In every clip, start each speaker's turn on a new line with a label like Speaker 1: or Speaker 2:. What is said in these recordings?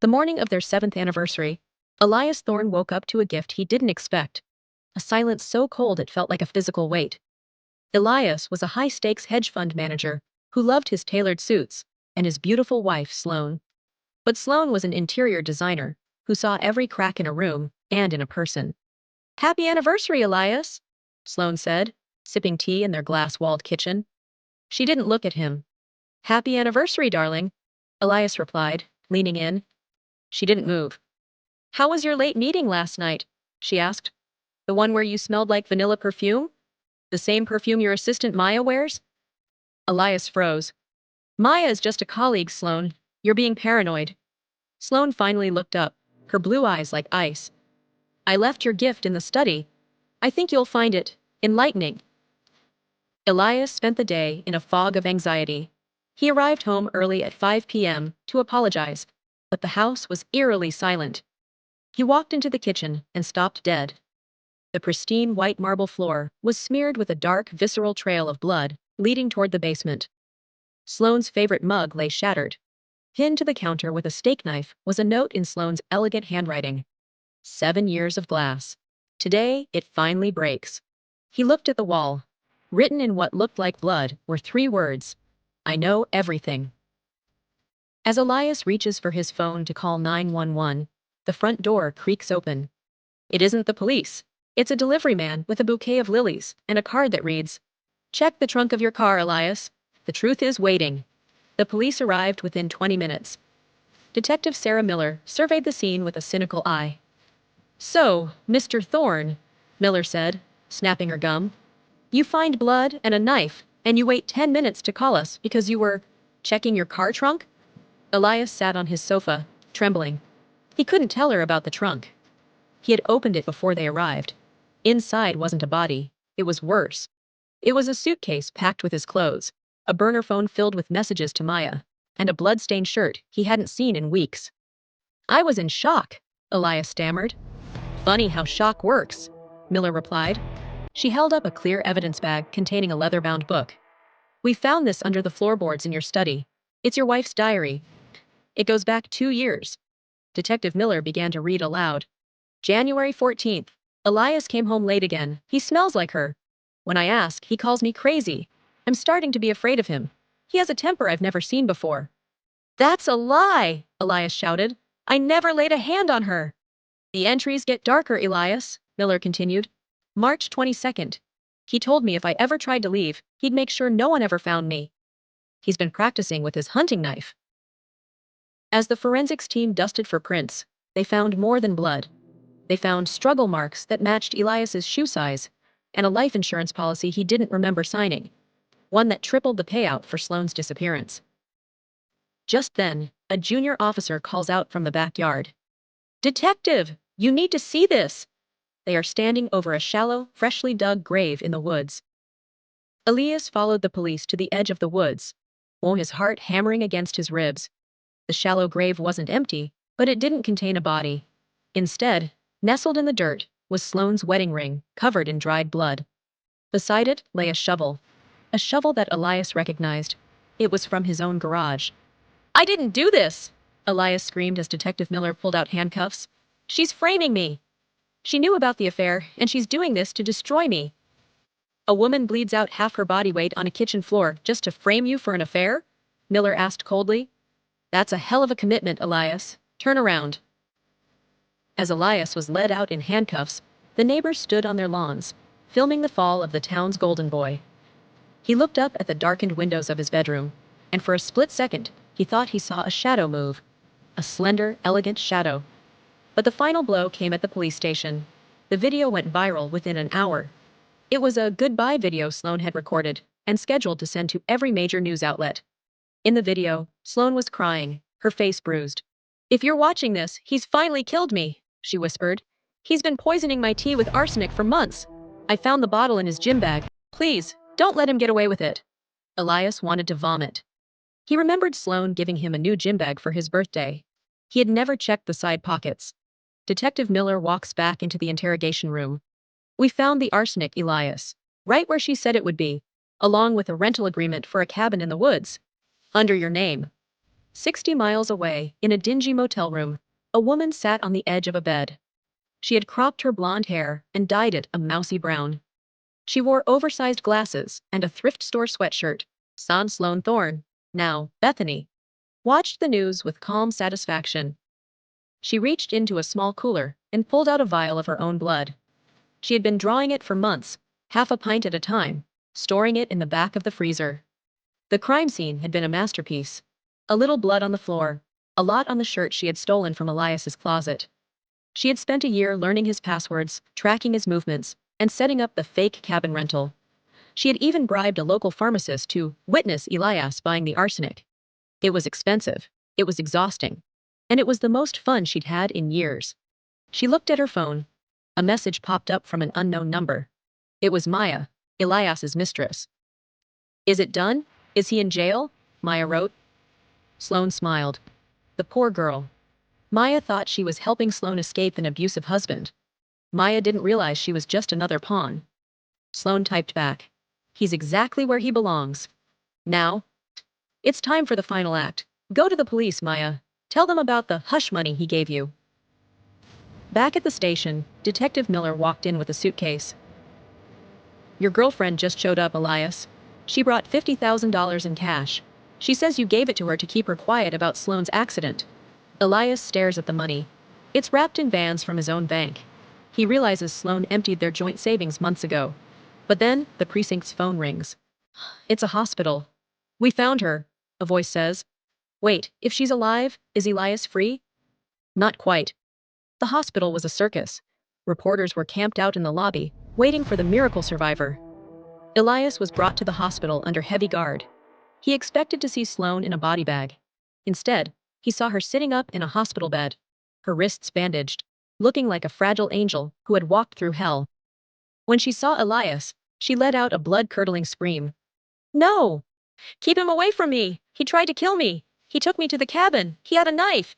Speaker 1: The morning of their 7th anniversary, Elias Thorne woke up to a gift he didn't expect. A silence so cold it felt like a physical weight. Elias was a high-stakes hedge fund manager who loved his tailored suits and his beautiful wife, Sloane. But Sloane was an interior designer who saw every crack in a room and in a person. "Happy anniversary, Elias," Sloane said, sipping tea in their glass-walled kitchen. She didn't look at him. "Happy anniversary, darling," Elias replied, leaning in. She didn't move. "How was your late meeting last night?" she asked. "The one where you smelled like vanilla perfume? The same perfume your assistant Maya wears?" Elias froze. "Maya is just a colleague, Sloane. You're being paranoid." Sloane finally looked up, her blue eyes like ice. "I left your gift in the study. I think you'll find it enlightening." Elias spent the day in a fog of anxiety. He arrived home early at 5 p.m. to apologize, but the house was eerily silent. He walked into the kitchen and stopped dead. The pristine white marble floor was smeared with a dark, visceral trail of blood leading toward the basement. Sloane's favorite mug lay shattered. Pinned to the counter with a steak knife was a note in Sloane's elegant handwriting. 7 years of glass. Today, it finally breaks. He looked at the wall. Written in what looked like blood were 3 words. "I know everything." As Elias reaches for his phone to call 911, the front door creaks open. It isn't the police. It's a delivery man with a bouquet of lilies and a card that reads, "Check the trunk of your car, Elias. The truth is waiting." The police arrived within 20 minutes. Detective Sarah Miller surveyed the scene with a cynical eye. "So, Mr. Thorne," Miller said, snapping her gum, "you find blood and a knife, and you wait 10 minutes to call us because you were checking your car trunk?" Elias sat on his sofa, trembling. He couldn't tell her about the trunk. He had opened it before they arrived. Inside wasn't a body. It was worse. It was a suitcase packed with his clothes, a burner phone filled with messages to Maya, and a blood-stained shirt he hadn't seen in weeks. "I was in shock," Elias stammered. "Funny how shock works," Miller replied. She held up a clear evidence bag containing a leather-bound book. "We found this under the floorboards in your study. It's your wife's diary. It goes back 2 years." Detective Miller began to read aloud. "January 14th. Elias came home late again. He smells like her. When I ask, he calls me crazy. I'm starting to be afraid of him. He has a temper I've never seen before." "That's a lie!" Elias shouted. "I never laid a hand on her." "The entries get darker, Elias," Miller continued. "March 22nd. He told me if I ever tried to leave, he'd make sure no one ever found me. He's been practicing with his hunting knife." As the forensics team dusted for prints, they found more than blood. They found struggle marks that matched Elias's shoe size, and a life insurance policy he didn't remember signing, one that tripled the payout for Sloane's disappearance. Just then, a junior officer calls out from the backyard. "Detective, you need to see this." They are standing over a shallow, freshly dug grave in the woods. Elias followed the police to the edge of the woods, his heart hammering against his ribs. The shallow grave wasn't empty, but it didn't contain a body. Instead, nestled in the dirt, was Sloane's wedding ring, covered in dried blood. Beside it lay a shovel that Elias recognized. It was from his own garage. "I didn't do this!" Elias screamed as Detective Miller pulled out handcuffs. "She's framing me. She knew about the affair, and she's doing this to destroy me." "A woman bleeds out half her body weight on a kitchen floor just to frame you for an affair?" Miller asked coldly. "That's a hell of a commitment, Elias. Turn around." As Elias was led out in handcuffs, the neighbors stood on their lawns, filming the fall of the town's golden boy. He looked up at the darkened windows of his bedroom, and for a split second, he thought he saw a shadow move. A slender, elegant shadow. But the final blow came at the police station. The video went viral within an hour. It was a goodbye video Sloane had recorded and scheduled to send to every major news outlet. In the video, Sloane was crying, her face bruised. "If you're watching this, he's finally killed me," she whispered. "He's been poisoning my tea with arsenic for months. I found the bottle in his gym bag. Please, don't let him get away with it." Elias wanted to vomit. He remembered Sloane giving him a new gym bag for his birthday. He had never checked the side pockets. Detective Miller walks back into the interrogation room. "We found the arsenic, Elias. Right where she said it would be, along with a rental agreement for a cabin in the woods. Under your name." 60 miles away, in a dingy motel room, a woman sat on the edge of a bed. She had cropped her blonde hair and dyed it a mousy brown. She wore oversized glasses and a thrift store sweatshirt. Sans Sloane Thorne, now Bethany, watched the news with calm satisfaction. She reached into a small cooler and pulled out a vial of her own blood. She had been drawing it for months, half a pint at a time, storing it in the back of the freezer. The crime scene had been a masterpiece. A little blood on the floor, a lot on the shirt she had stolen from Elias's closet. She had spent a year learning his passwords, tracking his movements, and setting up the fake cabin rental. She had even bribed a local pharmacist to witness Elias buying the arsenic. It was expensive, it was exhausting, and it was the most fun she'd had in years. She looked at her phone. A message popped up from an unknown number. It was Maya, Elias's mistress. "Is it done? Is he in jail?" Maya wrote. Sloane smiled. The poor girl. Maya thought she was helping Sloane escape an abusive husband. Maya didn't realize she was just another pawn. Sloane typed back. "He's exactly where he belongs. Now, it's time for the final act. Go to the police, Maya. Tell them about the hush money he gave you." Back at the station, Detective Miller walked in with a suitcase. "Your girlfriend just showed up, Elias. She brought $50,000 in cash. She says you gave it to her to keep her quiet about Sloane's accident." Elias stares at the money. It's wrapped in bands from his own bank. He realizes Sloane emptied their joint savings months ago. But then, the precinct's phone rings. It's a hospital. "We found her," a voice says. "Wait, if she's alive, is Elias free?" Not quite. The hospital was a circus. Reporters were camped out in the lobby, waiting for the miracle survivor. Elias was brought to the hospital under heavy guard. He expected to see Sloane in a body bag. Instead, he saw her sitting up in a hospital bed, her wrists bandaged, looking like a fragile angel who had walked through hell. When she saw Elias, she let out a blood-curdling scream. "No! Keep him away from me! He tried to kill me! He took me to the cabin! He had a knife!"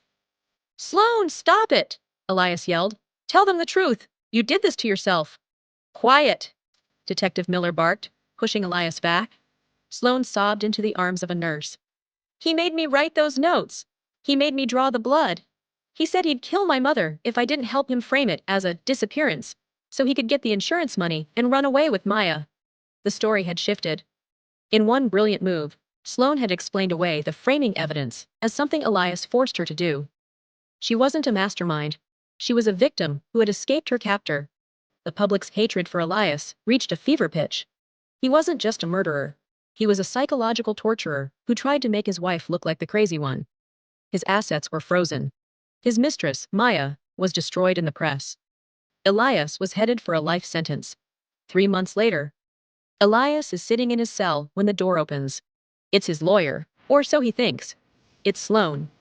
Speaker 1: "Sloane, stop it!" Elias yelled. "Tell them the truth! You did this to yourself!" "Quiet!" Detective Miller barked, pushing Elias back. Sloane sobbed into the arms of a nurse. "He made me write those notes. He made me draw the blood. He said he'd kill my mother if I didn't help him frame it as a disappearance, so he could get the insurance money and run away with Maya." The story had shifted. In one brilliant move, Sloane had explained away the framing evidence as something Elias forced her to do. She wasn't a mastermind. She was a victim who had escaped her captor. The public's hatred for Elias reached a fever pitch. He wasn't just a murderer. He was a psychological torturer who tried to make his wife look like the crazy one. His assets were frozen. His mistress, Maya, was destroyed in the press. Elias was headed for a life sentence. 3 months later, Elias is sitting in his cell when the door opens. It's his lawyer, or so he thinks. It's Sloane.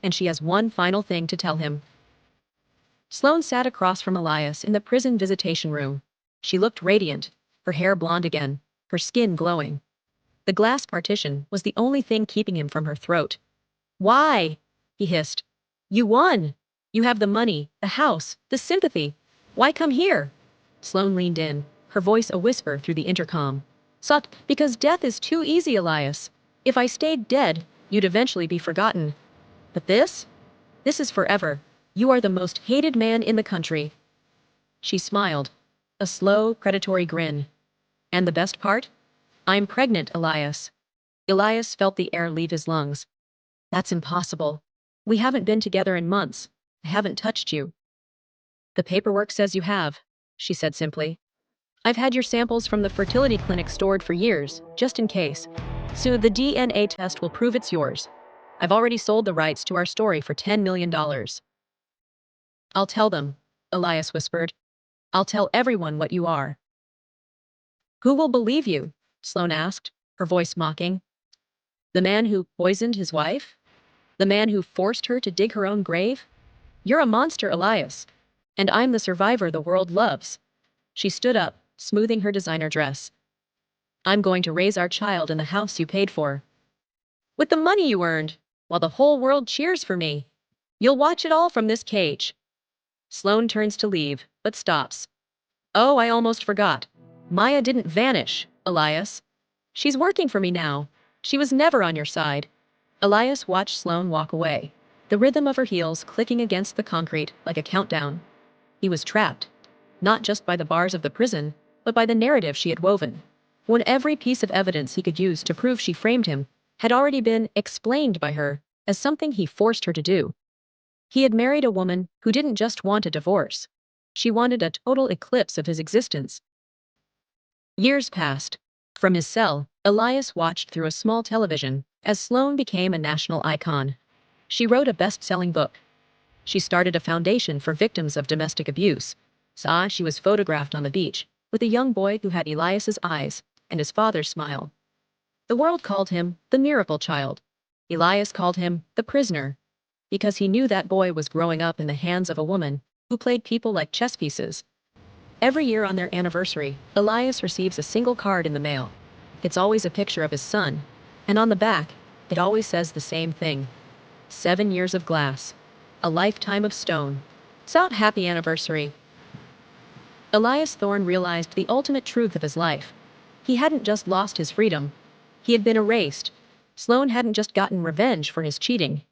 Speaker 1: And she has one final thing to tell him. Sloane sat across from Elias in the prison visitation room. She looked radiant, her hair blonde again, her skin glowing. The glass partition was the only thing keeping him from her throat. "Why?" he hissed. "You won. You have the money, the house, the sympathy. Why come here?" Sloane leaned in, her voice a whisper through the intercom. "Sut, because death is too easy, Elias. If I stayed dead, you'd eventually be forgotten. But this? This is forever. You are the most hated man in the country." She smiled. A slow, predatory grin. "And the best part? I'm pregnant, Elias." Elias felt the air leave his lungs. "That's impossible. We haven't been together in months. I haven't touched you." "The paperwork says you have," she said simply. "I've had your samples from the fertility clinic stored for years, just in case. So the DNA test will prove it's yours. I've already sold the rights to our story for $10 million. "I'll tell them," Elias whispered. "I'll tell everyone what you are." "Who will believe you?" Sloane asked, her voice mocking. "The man who poisoned his wife? The man who forced her to dig her own grave? You're a monster, Elias. And I'm the survivor the world loves." She stood up, smoothing her designer dress. "I'm going to raise our child in the house you paid for. With the money you earned, while the whole world cheers for me. You'll watch it all from this cage." Sloane turns to leave, but stops. "Oh, I almost forgot. Maya didn't vanish, Elias. She's working for me now. She was never on your side." Elias watched Sloane walk away, the rhythm of her heels clicking against the concrete like a countdown. He was trapped, not just by the bars of the prison, but by the narrative she had woven. When every piece of evidence he could use to prove she framed him had already been explained by her as something he forced her to do. He had married a woman who didn't just want a divorce. She wanted a total eclipse of his existence. Years passed. From his cell, Elias watched through a small television as Sloane became a national icon. She wrote a best-selling book. She started a foundation for victims of domestic abuse. She was photographed on the beach with a young boy who had Elias's eyes and his father's smile. The world called him the miracle child. Elias called him the prisoner, because he knew that boy was growing up in the hands of a woman who played people like chess pieces. Every year on their anniversary, Elias receives a single card in the mail. It's always a picture of his son, and on the back, it always says the same thing. 7 years of glass. A lifetime of stone. Sout happy anniversary. Elias Thorne realized the ultimate truth of his life. He hadn't just lost his freedom. He had been erased. Sloane hadn't just gotten revenge for his cheating.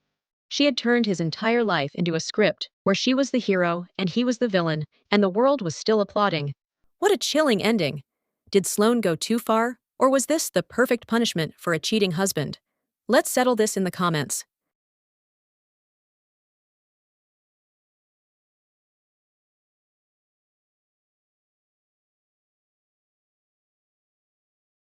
Speaker 1: She had turned his entire life into a script where she was the hero and he was the villain, and the world was still applauding. What a chilling ending. Did Sloane go too far, or was this the perfect punishment for a cheating husband? Let's settle this in the comments.